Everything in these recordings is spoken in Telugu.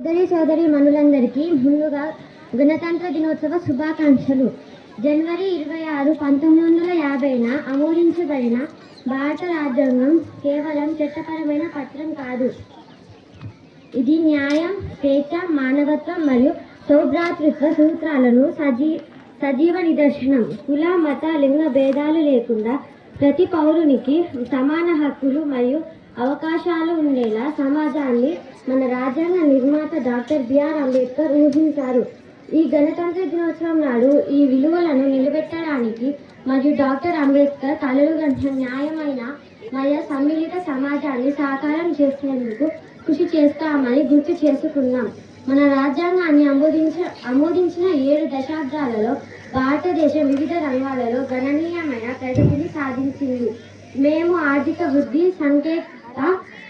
సోదరి మనులందరికీ ముందుగా గణతంత్ర దినోత్సవ శుభాకాంక్షలు. జనవరి 26, 1950న ఆమోదించబడిన భారత రాజ్యాంగం కేవలం చట్టపరమైన పత్రం కాదు. ఇది న్యాయం, స్వేచ్ఛ, మానవత్వం మరియు సౌభ్రాతృత్వ సూత్రాలను సజీవ నిదర్శనం. కుల, మత, లింగ భేదాలు లేకుండా ప్రతి పౌరునికి సమాన హక్కులు మరియు అవకాశాలు ఉండేలా సమాజాన్ని మన రాజ్యాంగ నిర్మాత డాక్టర్ బిఆర్ అంబేద్కర్ ఊహించారు. ఈ గణతంత్ర దినోత్సవం నాడు ఈ విలువలను నిలబెట్టడానికి మరియు డాక్టర్ అంబేద్కర్ కలలుగంచిన న్యాయమైన మరియు సమ్మిళిత సమాజాన్ని సాకారం చేసేందుకు కృషి చేస్తామని గుర్తు చేసుకున్నాం. మన రాజ్యాంగాన్ని ఆమోదించిన 7 దశాబ్దాలలో భారతదేశం వివిధ రంగాలలో గణనీయమైన ప్రగతిని సాధించింది. మేము ఆర్థిక వృద్ధి, సాంకేతిక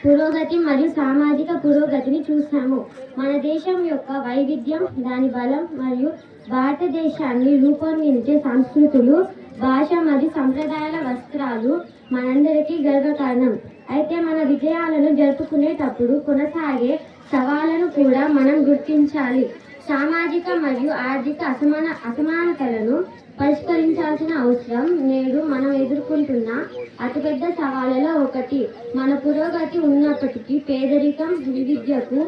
పురోగతి మరియు సామాజిక పురోగతిని చూసాము. మన దేశం యొక్క వైవిధ్యం, దాని బలం మరియు భారతదేశాన్ని రూపొందించే సంస్కృతులు, భాష మరియు సంప్రదాయాల వస్త్రాలు మనందరికీ గర్వకారణం. అయితే మన విజయాలను జరుపుకునేటప్పుడు కొనసాగే సవాళ్లను కూడా మనం గుర్తించాలి. సామాజిక మరియు ఆర్థిక అసమానతలను పరిష్కరించాల్సిన అవసరం నేడు మనం ఎదుర్కొంటున్న అతిపెద్ద సవాళ్ళలో ఒకటి. మన పురోగతి ఉన్నప్పటికీ పేదరికం, విద్యకు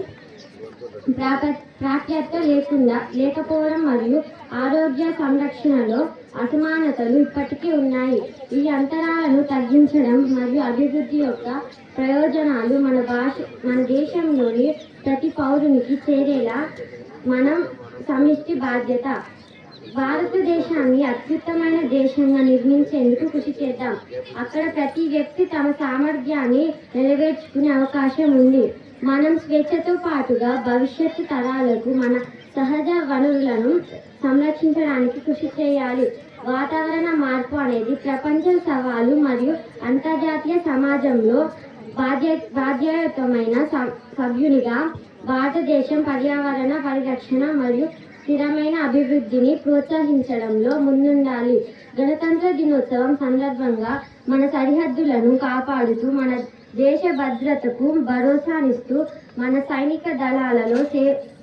ప్రాప్యత లేకపోవడం మరియు ఆరోగ్య సంరక్షణలో అసమానతలు ఇప్పటికీ ఉన్నాయి. ఈ అంతరాలను తగ్గించడం మరియు అభివృద్ధి యొక్క ప్రయోజనాలు మన దేశంలోని ప్రతి పౌరునికి చేరేలా మనం సమిష్టి బాధ్యత. భారతదేశాన్ని అత్యుత్తమైన దేశంగా నిర్మించేందుకు కృషి చేద్దాం. అక్కడ ప్రతి వ్యక్తి తమ సామర్థ్యాన్ని నెరవేర్చుకునే అవకాశం ఉంది. మనం స్వేచ్ఛతో పాటుగా భవిష్యత్తు తరాలకు మన సహజ వనరులను సంరక్షించడానికి కృషి చేయాలి. వాతావరణ మార్పు అనేది ప్రపంచ సవాలు మరియు అంతర్జాతీయ సమాజంలో బాధ్యతమైన సభ్యునిగా భారతదేశం పర్యావరణ పరిరక్షణ మరియు స్థిరమైన అభివృద్ధిని ప్రోత్సహించడంలో ముందుండాలి. గణతంత్ర దినోత్సవం సందర్భంగా మన సరిహద్దులను కాపాడుతూ మన దేశ భద్రతకు భరోసానిస్తూ మన సైనిక దళాలలో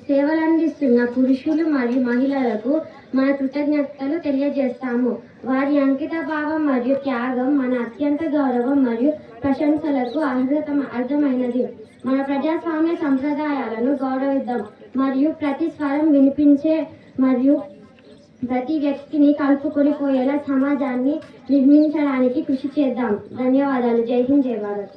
సేవలందిస్తున్న పురుషులు మరియు మహిళలకు మన కృతజ్ఞతలు తెలియజేస్తాము. వారి అంకిత భావం మరియు త్యాగం మన అత్యంత గౌరవం మరియు ప్రశంసలకు అర్హమైనది. మన ప్రజాస్వామ్య సంప్రదాయాలను గౌరవిద్దాం మరియు ప్రతి స్వరం వినిపించే మరియు ప్రతి వ్యక్తిని కలుపుకొని పోయేలా సమాజాన్ని నిర్మించడానికి కృషి చేద్దాం. ధన్యవాదాలు. జై హింద్, జై భారత్.